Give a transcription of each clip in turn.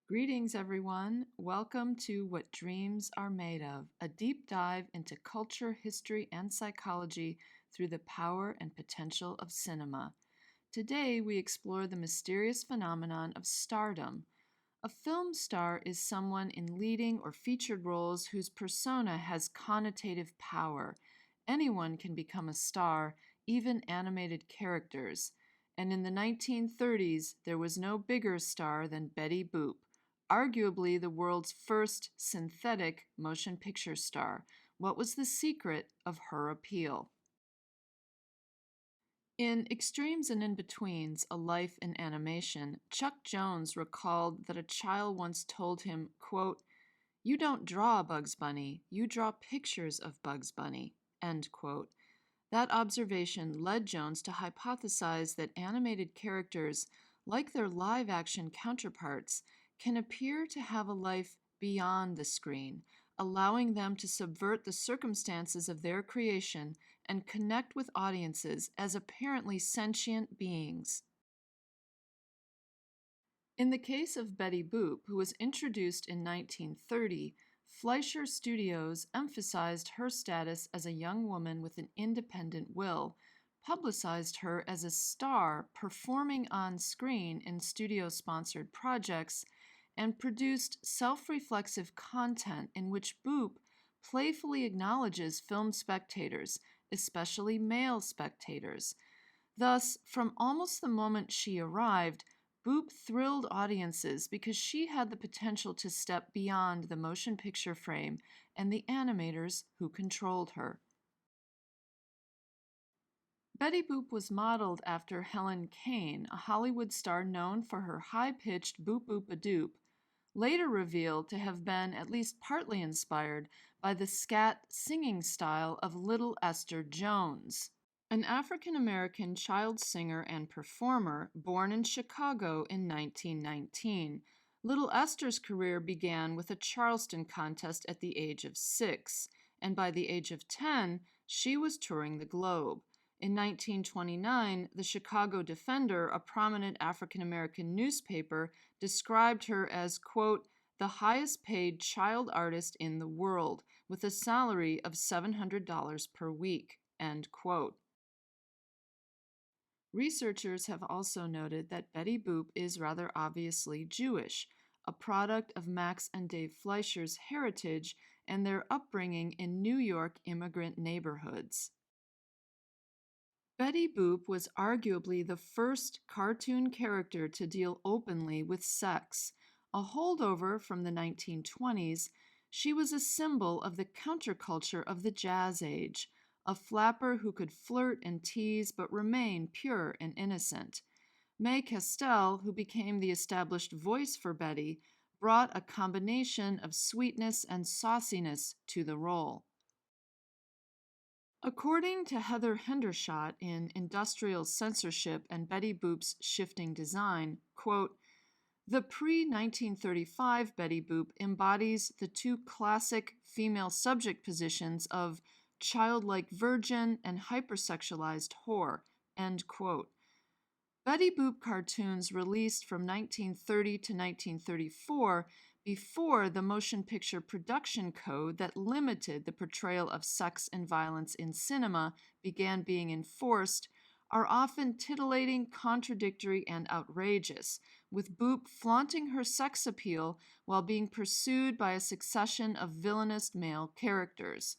Greetings, everyone. Welcome to What Dreams Are Made Of, a deep dive into culture, history, and psychology through the power and potential of cinema. Today, we explore the mysterious phenomenon of stardom. A film star is someone in leading or featured roles whose persona has connotative power. Anyone can become a star, even animated characters. And in the 1930s, there was no bigger star than Betty Boop, arguably the world's first synthetic motion picture star. What was the secret of her appeal? In Extremes and In-Betweens, A Life in Animation, Chuck Jones recalled that a child once told him, quote, "You don't draw Bugs Bunny, you draw pictures of Bugs Bunny," end quote. That observation led Jones to hypothesize that animated characters, like their live-action counterparts, can appear to have a life beyond the screen, allowing them to subvert the circumstances of their creation and connect with audiences as apparently sentient beings. In the case of Betty Boop, who was introduced in 1930, Fleischer Studios emphasized her status as a young woman with an independent will, publicized her as a star performing on screen in studio-sponsored projects, and produced self-reflexive content in which Boop playfully acknowledges film spectators, especially male spectators. Thus, from almost the moment she arrived, Boop thrilled audiences because she had the potential to step beyond the motion picture frame and the animators who controlled her. Betty Boop was modeled after Helen Kane, a Hollywood star known for her high-pitched boop-boop-a-doop, later revealed to have been at least partly inspired by the scat singing style of Little Esther Jones, an African-American child singer and performer born in Chicago in 1919. Little Esther's career began with a Charleston contest at the age of 6, and by the age of 10, she was touring the globe. In 1929, the Chicago Defender, a prominent African-American newspaper, described her as, quote, "the highest paid child artist in the world, with a salary of $700 per week," end quote. Researchers have also noted that Betty Boop is rather obviously Jewish, a product of Max and Dave Fleischer's heritage and their upbringing in New York immigrant neighborhoods. Betty Boop was arguably the first cartoon character to deal openly with sex. A holdover from the 1920s, she was a symbol of the counterculture of the Jazz Age, a flapper who could flirt and tease but remain pure and innocent. May Castell, who became the established voice for Betty, brought a combination of sweetness and sauciness to the role. According to Heather Hendershot in Industrial Censorship and Betty Boop's Shifting Design, quote, "The pre-1935 Betty Boop embodies the two classic female subject positions of childlike virgin and hypersexualized whore," end quote. Betty Boop cartoons released from 1930 to 1934, before the motion picture production code that limited the portrayal of sex and violence in cinema began being enforced, are often titillating, contradictory, and outrageous, with Boop flaunting her sex appeal while being pursued by a succession of villainous male characters.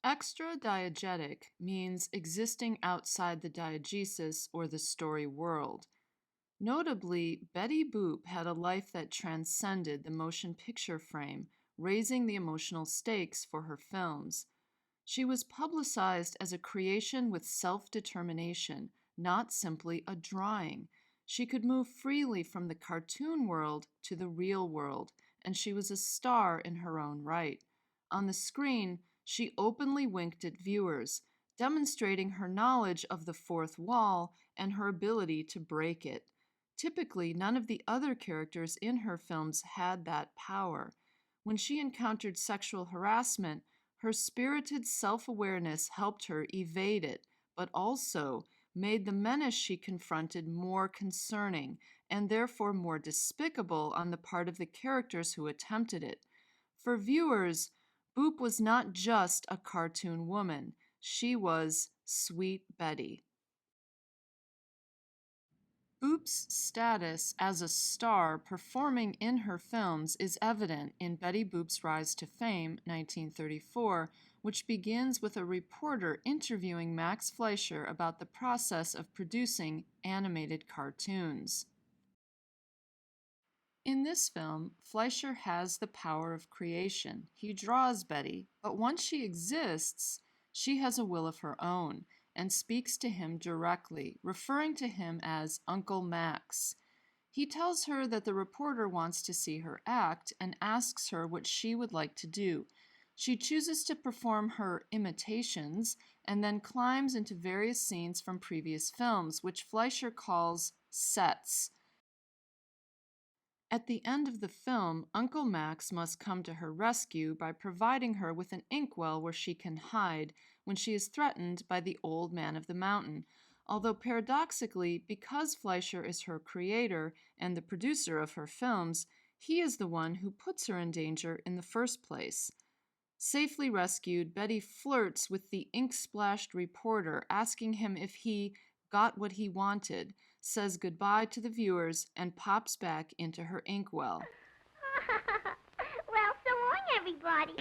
Extra-diegetic means existing outside the diegesis or the story world. Notably, Betty Boop had a life that transcended the motion picture frame, raising the emotional stakes for her films. She was publicized as a creation with self-determination, not simply a drawing. She could move freely from the cartoon world to the real world, and she was a star in her own right. On the screen, she openly winked at viewers, demonstrating her knowledge of the fourth wall and her ability to break it. Typically, none of the other characters in her films had that power. When she encountered sexual harassment, her spirited self-awareness helped her evade it, but also, made the menace she confronted more concerning and therefore more despicable on the part of the characters who attempted it. For viewers, Boop was not just a cartoon woman, she was Sweet Betty. Boop's status as a star performing in her films is evident in Betty Boop's Rise to Fame, 1934, which begins with a reporter interviewing Max Fleischer about the process of producing animated cartoons. In this film, Fleischer has the power of creation. He draws Betty, but once she exists, she has a will of her own and speaks to him directly, referring to him as Uncle Max. He tells her that the reporter wants to see her act and asks her what she would like to do. She chooses to perform her imitations and then climbs into various scenes from previous films, which Fleischer calls sets. At the end of the film, Uncle Max must come to her rescue by providing her with an inkwell where she can hide when she is threatened by the Old Man of the Mountain. Although paradoxically, because Fleischer is her creator and the producer of her films, he is the one who puts her in danger in the first place. Safely rescued, Betty flirts with the ink-splashed reporter, asking him if he got what he wanted, says goodbye to the viewers, and pops back into her inkwell. Well, so long, everybody.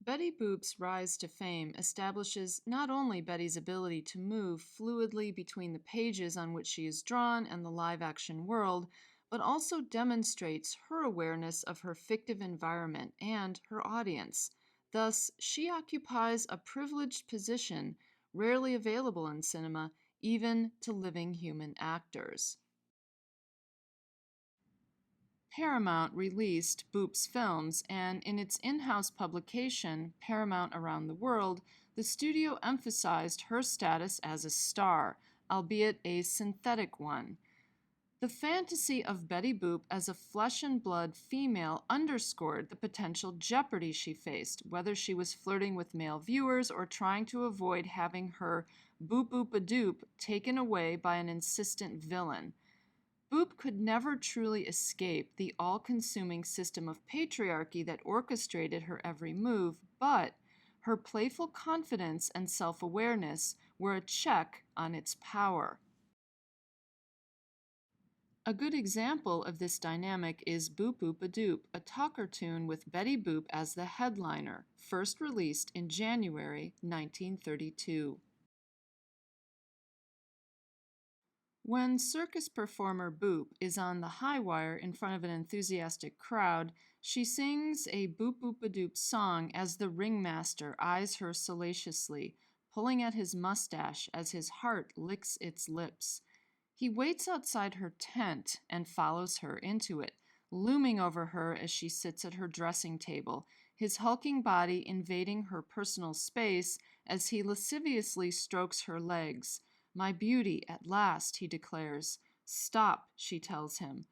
Betty Boop's rise to fame establishes not only Betty's ability to move fluidly between the pages on which she is drawn and the live-action world, but also demonstrates her awareness of her fictive environment and her audience. Thus, she occupies a privileged position rarely available in cinema, even to living human actors. Paramount released Boop's films, and in its in-house publication, Paramount Around the World, the studio emphasized her status as a star, albeit a synthetic one. The fantasy of Betty Boop as a flesh and blood female underscored the potential jeopardy she faced, whether she was flirting with male viewers or trying to avoid having her boop-boop-a-doop taken away by an insistent villain. Boop could never truly escape the all-consuming system of patriarchy that orchestrated her every move, but her playful confidence and self-awareness were a check on its power. A good example of this dynamic is Boop Boop a Doop, a talk-cartoon with Betty Boop as the headliner, first released in January 1932. When circus performer Boop is on the high wire in front of an enthusiastic crowd, she sings a Boop Boop a Doop song as the ringmaster eyes her salaciously, pulling at his mustache as his heart licks its lips. He waits outside her tent and follows her into it, looming over her as she sits at her dressing table, his hulking body invading her personal space as he lasciviously strokes her legs. "My beauty, at last," he declares. "Stop," she tells him.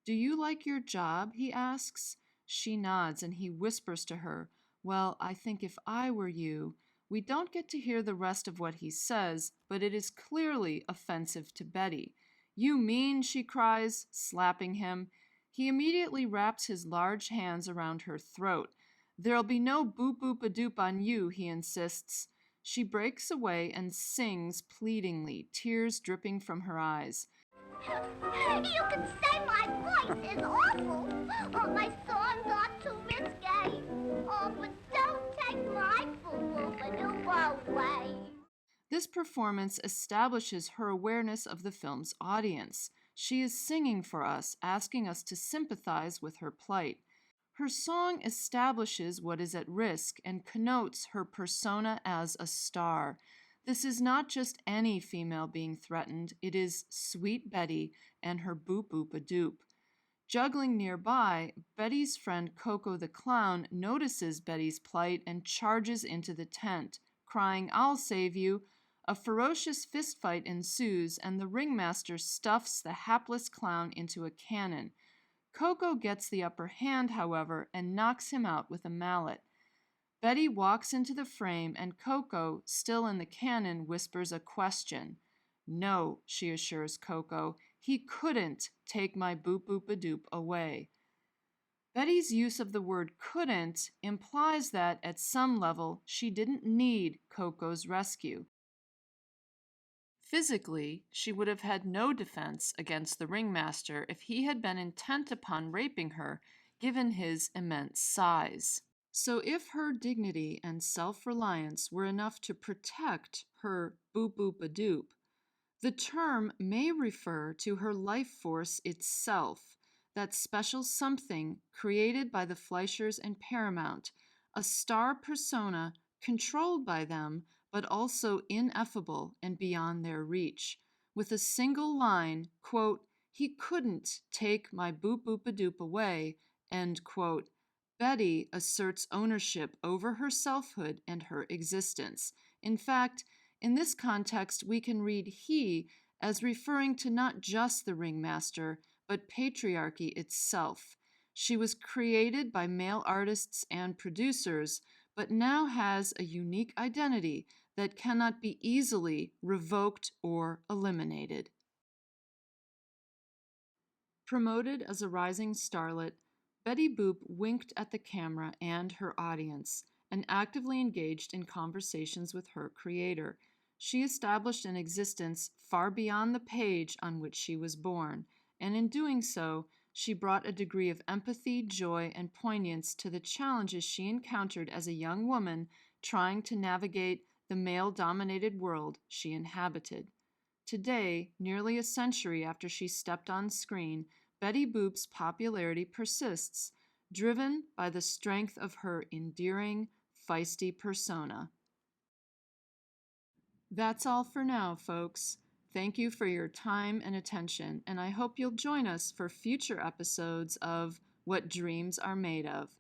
"Do you like your job?" he asks. She nods and he whispers to her, "Well, I think if I were you." We don't get to hear the rest of what he says, but it is clearly offensive to Betty. "You mean," she cries, slapping him. He immediately wraps his large hands around her throat. "There'll be no boop-boop-a-doop on you," he insists. She breaks away and sings pleadingly, tears dripping from her eyes. You can say my voice is awful, or my songs are too risque. Oh, but don't take my boo-boo-a-doo away. This performance establishes her awareness of the film's audience. She is singing for us, asking us to sympathize with her plight. Her song establishes what is at risk and connotes her persona as a star. This is not just any female being threatened, it is Sweet Betty and her boop-boop-a-doop. Juggling nearby, Betty's friend Coco the Clown notices Betty's plight and charges into the tent, crying, "I'll save you." A ferocious fistfight ensues, and the ringmaster stuffs the hapless clown into a cannon. Coco gets the upper hand, however, and knocks him out with a mallet. Betty walks into the frame, and Coco, still in the cannon, whispers a question. No, she assures Coco, he couldn't take my boop-boop-a-doop away. Betty's use of the word couldn't implies that, at some level, she didn't need Coco's rescue. Physically, she would have had no defense against the ringmaster if he had been intent upon raping her, given his immense size. So if her dignity and self-reliance were enough to protect her boop-boop-a-doop, the term may refer to her life force itself, that special something created by the Fleischers and Paramount, a star persona controlled by them, but also ineffable and beyond their reach. With a single line, quote, he couldn't take my boop-boop-a-doop away, end quote, Betty asserts ownership over her selfhood and her existence. In fact, in this context, we can read he as referring to not just the ringmaster, but patriarchy itself. She was created by male artists and producers, but now has a unique identity that cannot be easily revoked or eliminated. Promoted as a rising starlet, Betty Boop winked at the camera and her audience, and actively engaged in conversations with her creator. She established an existence far beyond the page on which she was born, and in doing so, she brought a degree of empathy, joy, and poignance to the challenges she encountered as a young woman trying to navigate the male-dominated world she inhabited. Today, nearly a century after she stepped on screen, Betty Boop's popularity persists, driven by the strength of her endearing, feisty persona. That's all for now, folks. Thank you for your time and attention, and I hope you'll join us for future episodes of What Dreams Are Made Of.